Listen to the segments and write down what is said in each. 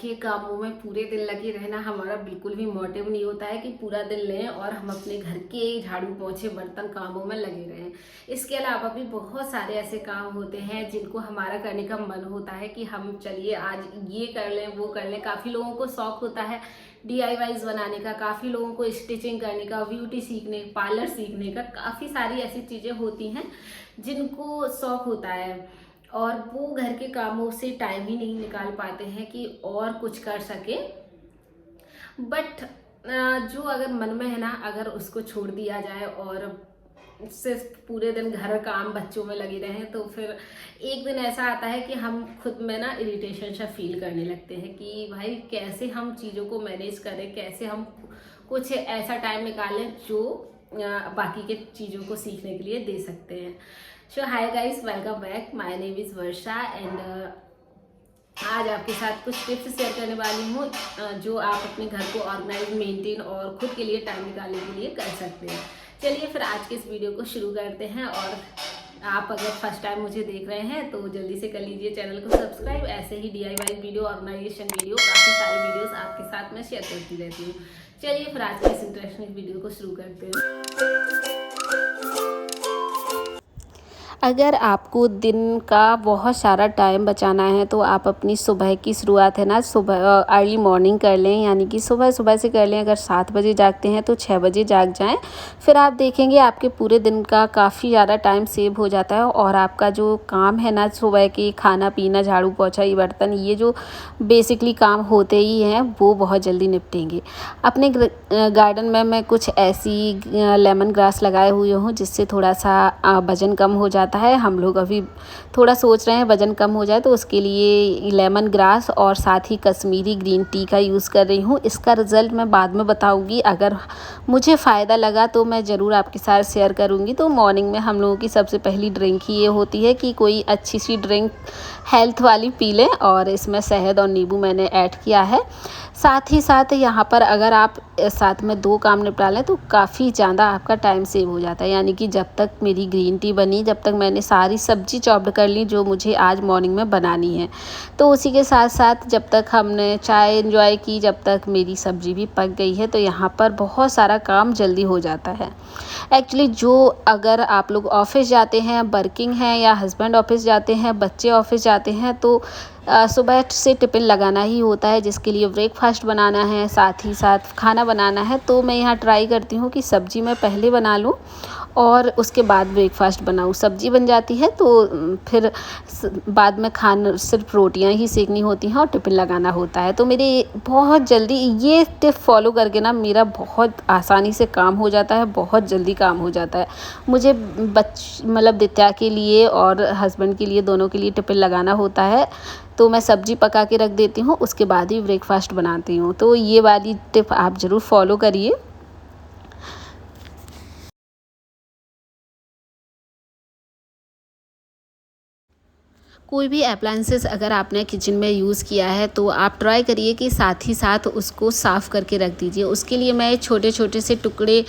के कामों में पूरे दिन लगे रहना हमारा बिल्कुल भी मोटिव नहीं होता है कि पूरा दिन लें और हम अपने घर के झाड़ू पोंछे बर्तन कामों में लगे रहें। इसके अलावा भी बहुत सारे ऐसे काम होते हैं जिनको हमारा करने का मन होता है कि हम चलिए आज ये कर लें वो कर लें। काफ़ी लोगों को शौक होता है DIYs बनाने का, काफ़ी लोगों को स्टिचिंग करने का, ब्यूटी सीखने, पार्लर सीखने का, काफ़ी सारी ऐसी चीज़ें होती हैं जिनको शौक होता है और वो घर के कामों से टाइम ही नहीं निकाल पाते हैं कि और कुछ कर सके। बट जो अगर मन में है ना, अगर उसको छोड़ दिया जाए और सिर्फ पूरे दिन घर काम बच्चों में लगे रहें तो फिर एक दिन ऐसा आता है कि हम खुद में ना इरिटेशन सा फील करने लगते हैं कि भाई कैसे हम चीज़ों को मैनेज करें, कैसे हम कुछ ऐसा टाइम निकालें जो बाकी के चीज़ों को सीखने के लिए दे सकते हैं। So hi guys, welcome back. My name is Varsha and आज आपके साथ कुछ टिप्स शेयर करने वाली हूँ जो आप अपने घर को ऑर्गेनाइज, मेंटेन और खुद के लिए टाइम निकालने के लिए कर सकते हैं। चलिए फिर आज के इस वीडियो को शुरू करते हैं। और आप अगर फर्स्ट टाइम मुझे देख रहे हैं तो जल्दी से कर लीजिए चैनल को सब्सक्राइब। ऐसे ही DIY वीडियो, ऑर्गेनाइजेशन वीडियो, काफ़ी सारे वीडियोस आपके साथ मैं शेयर करती रहती हूँ। चलिए फिर आज के इस इंटरेस्टिंग वीडियो को शुरू करते हैं। अगर आपको दिन का बहुत सारा टाइम बचाना है तो आप अपनी सुबह की शुरुआत है ना, सुबह अर्ली मॉर्निंग कर लें, यानी कि सुबह सुबह से कर लें। अगर 7 बजे जागते हैं तो 6 बजे जाग जाएं। फिर आप देखेंगे आपके पूरे दिन का काफ़ी ज़्यादा टाइम सेव हो जाता है और आपका जो काम है ना, सुबह की खाना पीना, झाड़ू पोछा, ये बर्तन, ये जो बेसिकली काम होते ही हैं वो बहुत जल्दी निपटेंगे। अपने गार्डन में मैं कुछ ऐसी लेमन ग्रास लगाए हुए हूँ जिससे थोड़ा सा वज़न कम हो जाता है। हम लोग अभी थोड़ा सोच रहे हैं वज़न कम हो जाए तो उसके लिए लेमन ग्रास और साथ ही कश्मीरी ग्रीन टी का यूज़ कर रही हूँ। इसका रिज़ल्ट मैं बाद में बताऊँगी। अगर मुझे फ़ायदा लगा तो मैं ज़रूर आपके साथ शेयर करूँगी। तो मॉर्निंग में हम लोगों की सबसे पहली ड्रिंक ही ये होती है कि कोई अच्छी सी ड्रिंक हेल्थ वाली पी लें और इसमें शहद और नींबू मैंने ऐड किया है। साथ ही साथ यहाँ पर अगर आप साथ में 2 काम निपटा लें तो काफ़ी ज़्यादा आपका टाइम सेव हो जाता है। यानी कि जब तक मेरी ग्रीन टी बनी, जब तक मैंने सारी सब्ज़ी चॉप्ड कर ली जो मुझे आज मॉर्निंग में बनानी है, तो उसी के साथ साथ जब तक हमने चाय एंजॉय की, जब तक मेरी सब्ज़ी भी पक गई है, तो यहाँ पर बहुत सारा काम जल्दी हो जाता है। एक्चुअली जो अगर आप लोग ऑफ़िस जाते हैं, वर्किंग हैं, या हस्बैंड ऑफ़िस जाते हैं, बच्चे ऑफ़िस जाते हैं, तो सुबह से टिफ़िन लगाना ही होता है जिसके लिए ब्रेकफास्ट बनाना है, साथ ही साथ खाना बनाना है। तो मैं यहाँ ट्राई करती हूँ कि सब्ज़ी मैं पहले बना लूँ और उसके बाद ब्रेकफास्ट बनाऊँ। सब्ज़ी बन जाती है तो फिर बाद में खाना सिर्फ रोटियां ही सेकनी होती हैं और टिफ़िन लगाना होता है। तो मेरे बहुत जल्दी ये टिप फॉलो करके ना मेरा बहुत आसानी से काम हो जाता है, बहुत जल्दी काम हो जाता है। मुझे मतलब दित्या के लिए और हस्बैंड के लिए, दोनों के लिए टिफ़िन लगाना होता है तो मैं सब्ज़ी पका के रख देती हूँ, उसके बाद ही ब्रेकफास्ट बनाती हूँ। तो ये वाली टिप आप ज़रूर फॉलो करिए। कोई भी अप्लायंसेस अगर आपने किचन में यूज़ किया है तो आप ट्राई करिए कि साथ ही साथ उसको साफ़ करके रख दीजिए। उसके लिए मैं छोटे छोटे से टुकड़े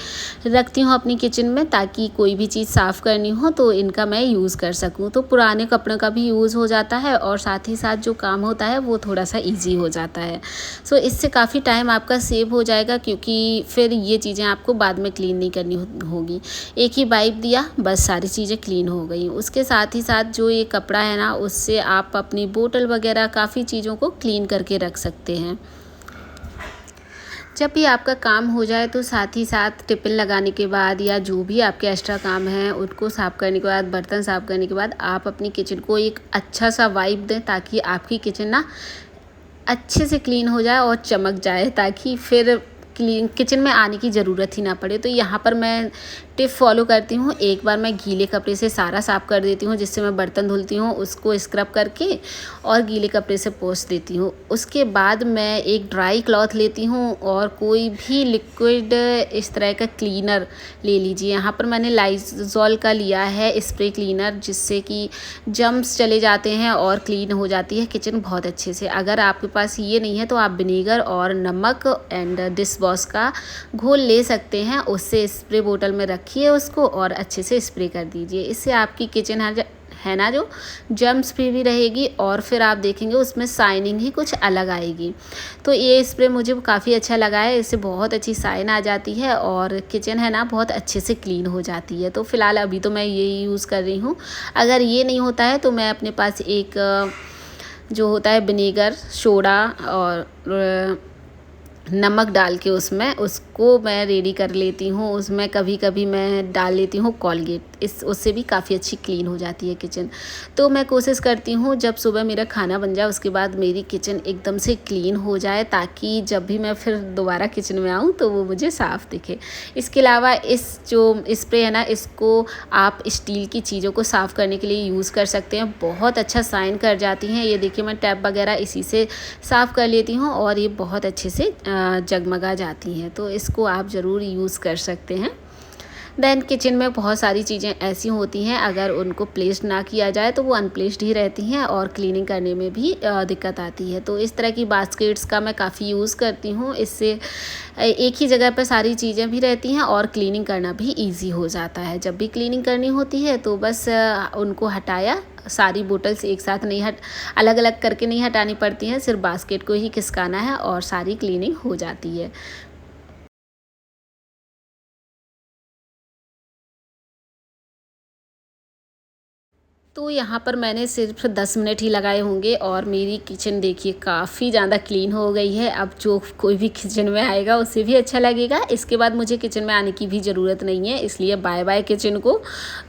रखती हूँ अपनी किचन में ताकि कोई भी चीज़ साफ़ करनी हो तो इनका मैं यूज़ कर सकूँ। तो पुराने कपड़ों का भी यूज़ हो जाता है और साथ ही साथ जो काम होता है वो थोड़ा सा ईजी हो जाता है। सो इससे काफ़ी टाइम आपका सेव हो जाएगा क्योंकि फिर ये चीज़ें आपको बाद में क्लीन नहीं करनी होगी। एक ही वाइप दिया, बस सारी चीज़ें क्लीन हो गई। उसके साथ ही साथ जो ये कपड़ा है ना, उससे आप अपनी बोतल वगैरह काफ़ी चीज़ों को क्लीन करके रख सकते हैं। जब भी आपका काम हो जाए तो साथ ही साथ टिफ़िन लगाने के बाद या जो भी आपके एक्स्ट्रा काम हैं उनको साफ़ करने के बाद, बर्तन साफ़ करने के बाद आप अपनी किचन को एक अच्छा सा वाइप दें ताकि आपकी किचन ना अच्छे से क्लीन हो जाए और चमक जाए, ताकि फिर क्लीन किचन में आने की ज़रूरत ही ना पड़े। तो यहाँ पर मैं टिप फॉलो करती हूँ। एक बार मैं गीले कपड़े से सारा साफ़ कर देती हूँ, जिससे मैं बर्तन धुलती हूँ उसको स्क्रब करके और गीले कपड़े से पोंछ देती हूँ। उसके बाद मैं एक ड्राई क्लॉथ लेती हूँ और कोई भी लिक्विड इस तरह का क्लीनर ले लीजिए। यहाँ पर मैंने लाइज़ॉल का लिया है स्प्रे क्लीनर, जिससे कि जर्म्स चले जाते हैं और क्लीन हो जाती है किचन बहुत अच्छे से। अगर आपके पास ये नहीं है तो आप विनेगर और नमक एंड डिश वॉश का घोल ले सकते हैं। उससे स्प्रे बोतल में रखिए उसको और अच्छे से स्प्रे कर दीजिए। इससे आपकी किचन है ना, जो जर्म्स फ्री भी रहेगी और फिर आप देखेंगे उसमें शाइनिंग ही कुछ अलग आएगी। तो ये स्प्रे मुझे काफ़ी अच्छा लगा है, इससे बहुत अच्छी शाइन आ जाती है और किचन है ना बहुत अच्छे से क्लीन हो जाती है। तो फ़िलहाल अभी तो मैं यही यूज़ कर रही हूँ। अगर ये नहीं होता है तो मैं अपने पास एक जो होता है विनेगर, सोडा और नमक डाल के उसमें उसको मैं रेडी कर लेती हूँ। उसमें कभी कभी मैं डाल लेती हूँ कोलगेट, उससे भी काफ़ी अच्छी क्लीन हो जाती है किचन। तो मैं कोशिश करती हूँ जब सुबह मेरा खाना बन जाए उसके बाद मेरी किचन एकदम से क्लीन हो जाए, ताकि जब भी मैं फिर दोबारा किचन में आऊँ तो वो मुझे साफ़ दिखे। इसके अलावा इस जो स्प्रे है ना, इसको आप स्टील की चीज़ों को साफ़ करने के लिए यूज़ कर सकते हैं। बहुत अच्छा शाइन कर जाती हैं। ये देखिए मैं टैप वगैरह इसी से साफ़ कर लेती हूँ और ये बहुत अच्छे से जगमगा जाती हैं। तो इसको आप ज़रूर यूज़ कर सकते हैं। देन किचन में बहुत सारी चीज़ें ऐसी होती हैं, अगर उनको प्लेस ना किया जाए तो वो अनप्लेस्ड ही रहती हैं और क्लीनिंग करने में भी दिक्कत आती है। तो इस तरह की बास्केट्स का मैं काफ़ी यूज़ करती हूँ। इससे एक ही जगह पर सारी चीज़ें भी रहती हैं और क्लीनिंग करना भी ईजी हो जाता है। जब भी क्लीनिंग करनी होती है तो बस उनको हटाया, सारी बोतल्स एक साथ नहीं अलग अलग करके नहीं हटानी पड़ती हैं, सिर्फ बास्केट को ही खिसकाना है और सारी क्लीनिंग हो जाती है। तो यहाँ पर मैंने सिर्फ 10 मिनट ही लगाए होंगे और मेरी किचन देखिए काफ़ी ज़्यादा क्लीन हो गई है। अब जो कोई भी किचन में आएगा उसे भी अच्छा लगेगा। इसके बाद मुझे किचन में आने की भी ज़रूरत नहीं है, इसलिए बाय बाय किचन को,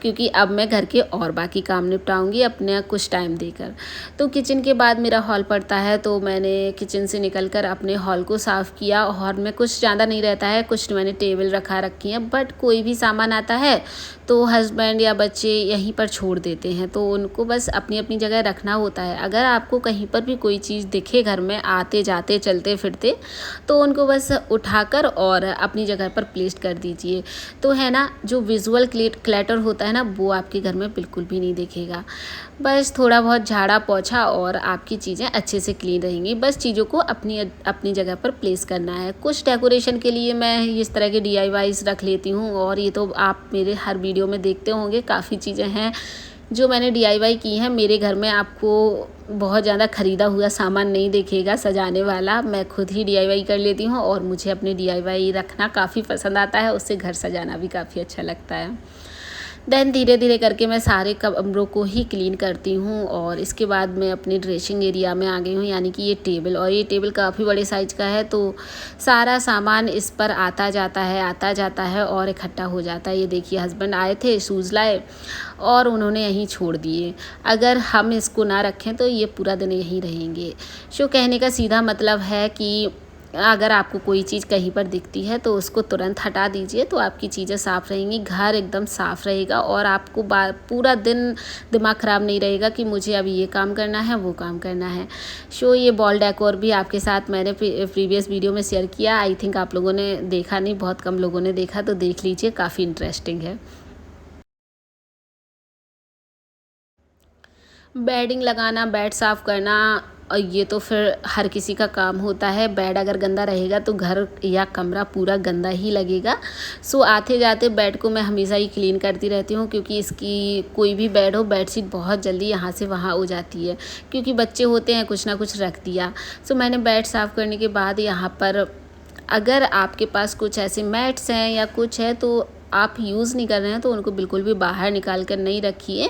क्योंकि अब मैं घर के और बाकी काम निपटाऊंगी अपने कुछ टाइम देकर। तो किचन के बाद मेरा हॉल पड़ता है, तो मैंने किचन से निकल कर अपने हॉल को साफ़ किया। हॉल में कुछ ज़्यादा नहीं रहता है, कुछ मैंने टेबल रखी है, बट कोई भी सामान आता है तो हस्बैंड या बच्चे यहीं पर छोड़ देते हैं, तो उनको बस अपनी अपनी जगह रखना होता है। अगर आपको कहीं पर भी कोई चीज़ दिखे घर में आते जाते चलते फिरते, तो उनको बस उठाकर और अपनी जगह पर प्लेस कर दीजिए। तो है ना, जो विजुअल क्लटर होता है ना, वो आपके घर में बिल्कुल भी नहीं दिखेगा। बस थोड़ा बहुत झाड़ा पोछा और आपकी चीज़ें अच्छे से क्लीन रहेंगी। बस चीज़ों को अपनी अपनी जगह पर प्लेस करना है। कुछ डेकोरेशन के लिए मैं इस तरह के DIYs रख लेती हूँ, और ये तो आप मेरे हर वीडियो में देखते होंगे। काफ़ी चीज़ें हैं जो मैंने DIY की हैं। मेरे घर में आपको बहुत ज़्यादा ख़रीदा हुआ सामान नहीं दिखेगा सजाने वाला, मैं खुद ही DIY कर लेती हूँ और मुझे अपने DIY रखना काफ़ी पसंद आता है। उससे घर सजाना भी काफ़ी अच्छा लगता है। देन धीरे धीरे करके मैं सारे कमरों को ही क्लीन करती हूँ और इसके बाद मैं अपने ड्रेसिंग एरिया में आ गई हूँ, यानी कि ये टेबल, और ये टेबल काफ़ी बड़े साइज़ का है, तो सारा सामान इस पर आता जाता है और इकट्ठा हो जाता है। ये देखिए हस्बैंड आए थे, शूज़ लाए और उन्होंने यहीं छोड़ दिए। अगर हम इसको ना रखें तो ये पूरा दिन यहीं रहेंगे। सो कहने का सीधा मतलब है कि अगर आपको कोई चीज़ कहीं पर दिखती है तो उसको तुरंत हटा दीजिए, तो आपकी चीज़ें साफ़ रहेंगी, घर एकदम साफ़ रहेगा और आपको पूरा दिन दिमाग ख़राब नहीं रहेगा कि मुझे अभी ये काम करना है, वो काम करना है। सो ये बॉल डेकोर भी आपके साथ मैंने प्रीवियस वीडियो में शेयर किया। आई थिंक आप लोगों ने देखा नहीं, बहुत कम लोगों ने देखा, तो देख लीजिए, काफ़ी इंटरेस्टिंग है। बेडिंग लगाना, बेड साफ़ करना, और ये तो फिर हर किसी का काम होता है। बेड अगर गंदा रहेगा तो घर या कमरा पूरा गंदा ही लगेगा। सो आते जाते बेड को मैं हमेशा ही क्लीन करती रहती हूँ, क्योंकि इसकी कोई भी बेड हो, बेडशीट बहुत जल्दी यहाँ से वहाँ हो जाती है, क्योंकि बच्चे होते हैं, कुछ ना कुछ रख दिया। सो मैंने बेड साफ़ करने के बाद यहाँ पर, अगर आपके पास कुछ ऐसे मैट्स हैं या कुछ है तो आप यूज़ नहीं कर रहे हैं तो उनको बिल्कुल भी बाहर निकाल कर नहीं रखिए।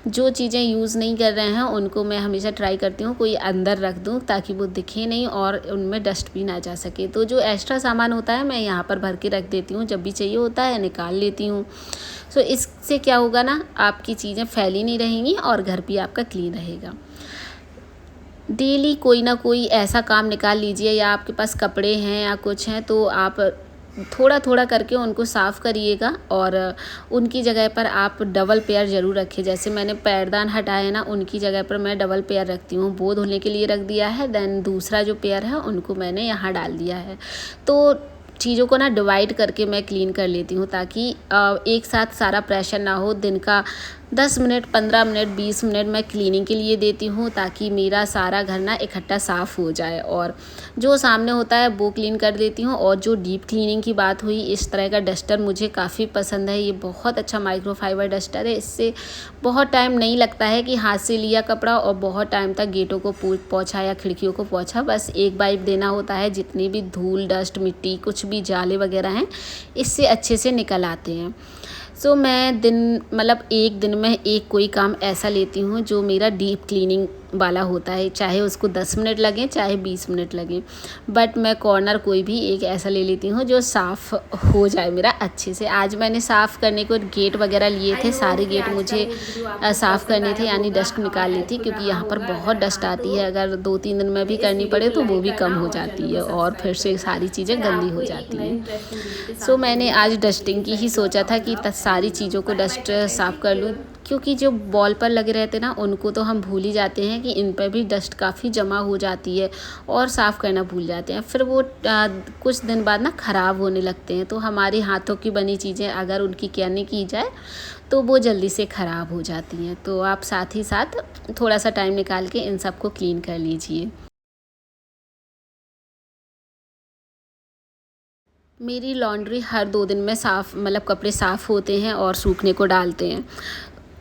जो चीज़ें यूज़ नहीं कर रहे हैं उनको मैं हमेशा ट्राई करती हूँ कोई अंदर रख दूँ, ताकि वो दिखे नहीं और उनमें डस्ट भी ना जा सके। तो जो एक्स्ट्रा सामान होता है मैं यहाँ पर भर के रख देती हूँ, जब भी चाहिए होता है निकाल लेती हूँ। सो इससे क्या होगा ना, आपकी चीज़ें फैली नहीं रहेंगी और घर भी आपका क्लीन रहेगा। डेली कोई ना कोई ऐसा काम निकाल लीजिए, या आपके पास कपड़े हैं या कुछ हैं तो आप थोड़ा थोड़ा करके उनको साफ़ करिएगा, और उनकी जगह पर आप डबल पेयर ज़रूर रखिए। जैसे मैंने पैरदान हटाए ना, उनकी जगह पर मैं डबल पेयर रखती हूँ, वो धुलने के लिए रख दिया है। देन दूसरा जो पेयर है उनको मैंने यहाँ डाल दिया है। तो चीज़ों को ना डिवाइड करके मैं क्लीन कर लेती हूँ, ताकि एक साथ सारा प्रेशर ना हो। दिन का 10 मिनट, 15 मिनट, 20 मिनट मैं क्लीनिंग के लिए देती हूँ, ताकि मेरा सारा घर ना इकट्ठा साफ़ हो जाए। और जो सामने होता है वो क्लीन कर देती हूँ। और जो डीप क्लीनिंग की बात हुई, इस तरह का डस्टर मुझे काफ़ी पसंद है। ये बहुत अच्छा माइक्रोफाइबर डस्टर है। इससे बहुत टाइम नहीं लगता है कि हाथ से लिया कपड़ा और बहुत टाइम तक गेटों को पोंछा या खिड़कियों को पोंछा। बस एक वाइप देना होता है, जितनी भी धूल, डस्ट, मिट्टी, कुछ भी जाले वगैरह हैं, इससे अच्छे से निकल आते हैं। सो मैं एक दिन में एक कोई काम ऐसा लेती हूँ जो मेरा डीप क्लीनिंग वाला होता है, चाहे उसको 10 मिनट लगें चाहे 20 मिनट लगें। बट मैं कॉर्नर कोई भी एक ऐसा ले लेती हूँ जो साफ़ हो जाए मेरा अच्छे से। आज मैंने साफ़ करने को गेट वगैरह लिए थे, सारे गेट मुझे साफ़ करने थे, यानी डस्ट निकालनी थी, क्योंकि यहाँ पर बहुत डस्ट आती है। अगर 2-3 दिन में भी करनी पड़े तो वो भी कम हो जाती है और फिर से सारी चीज़ें गंदी हो जाती हैं। सो मैंने आज डस्टिंग की ही सोचा था कि सारी चीज़ों को डस्ट साफ़ कर लूँ, क्योंकि जो वॉल पर लगे रहते ना, उनको तो हम भूल ही जाते हैं कि इन पर भी डस्ट काफ़ी जमा हो जाती है और साफ़ करना भूल जाते हैं। फिर वो कुछ दिन बाद ना ख़राब होने लगते हैं। तो हमारे हाथों की बनी चीज़ें अगर उनकी केयर नहीं की जाए तो वो जल्दी से ख़राब हो जाती हैं। तो आप साथ ही साथ थोड़ा सा टाइम निकाल के इन सबको क्लीन कर लीजिए। मेरी लॉन्ड्री हर 2 दिन में कपड़े साफ़ होते हैं और सूखने को डालते हैं।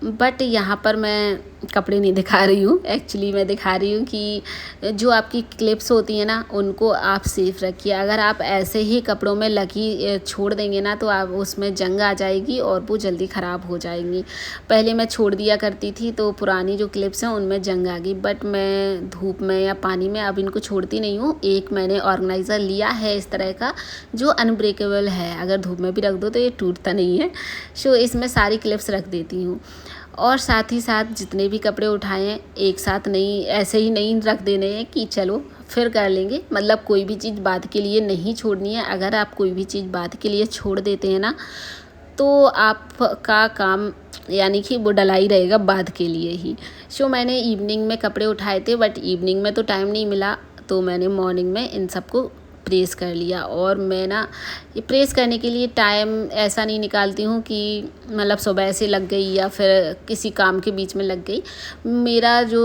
बट यहाँ पर मैं कपड़े नहीं दिखा रही हूँ, एक्चुअली मैं दिखा रही हूँ कि जो आपकी क्लिप्स होती हैं ना, उनको आप सेफ रखिए। अगर आप ऐसे ही कपड़ों में लगी छोड़ देंगे ना, तो आप उसमें जंग आ जाएगी और वो जल्दी ख़राब हो जाएंगी। पहले मैं छोड़ दिया करती थी तो पुरानी जो क्लिप्स हैं उनमें जंग आ गई। बट मैं धूप में या पानी में अब इनको छोड़ती नहीं हूँ। एक मैंने ऑर्गेनाइज़र लिया है इस तरह का, जो अनब्रेकेबल है, अगर धूप में भी रख दो तो ये टूटता नहीं है। सो इसमें सारी क्लिप्स रख देती हूँ। और साथ ही साथ जितने भी कपड़े उठाए हैं, एक साथ नहीं, ऐसे ही नहीं रख देने हैं कि चलो फिर कर लेंगे। कोई भी चीज़ बाद के लिए नहीं छोड़नी है। अगर आप कोई भी चीज़ बाद के लिए छोड़ देते हैं ना, तो आपका काम यानी कि वो डला ही रहेगा बाद के लिए ही। सो मैंने इवनिंग में कपड़े उठाए थे, बट इवनिंग में तो टाइम नहीं मिला, तो मैंने मॉर्निंग में इन सबको प्रेस कर लिया। और मैं ना ये प्रेस करने के लिए टाइम ऐसा नहीं निकालती हूँ कि सुबह से लग गई या फिर किसी काम के बीच में लग गई। मेरा जो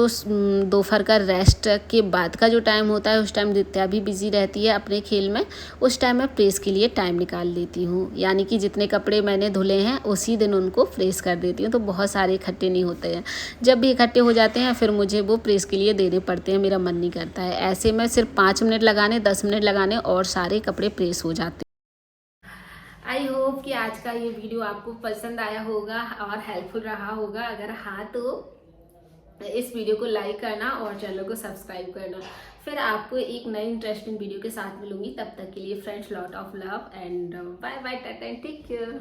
दोपहर का रेस्ट के बाद का जो टाइम होता है, उस टाइम नित्या भी बिज़ी रहती है अपने खेल में, उस टाइम मैं प्रेस के लिए टाइम निकाल लेती हूँ। यानी कि जितने कपड़े मैंने धुले हैं उसी दिन उनको प्रेस कर देती हूँ, तो बहुत सारे इकट्ठे नहीं होते हैं। जब भी इकट्ठे हो जाते हैं फिर मुझे वो प्रेस के लिए देने पड़ते हैं, मेरा मन नहीं करता है। ऐसे में सिर्फ 5 मिनट लगाने, 10 मिनट लगाने और सारे कपड़े प्रेस हो जाते हैं। आई होप कि आज का ये वीडियो आपको पसंद आया होगा और हेल्पफुल रहा होगा। अगर हाँ तो इस वीडियो को लाइक करना और चैनल को सब्सक्राइब करना। फिर आपको एक नई इंटरेस्टिंग वीडियो के साथ मिलूंगी। तब तक के लिए friends, lot of love and bye bye, tata and take care.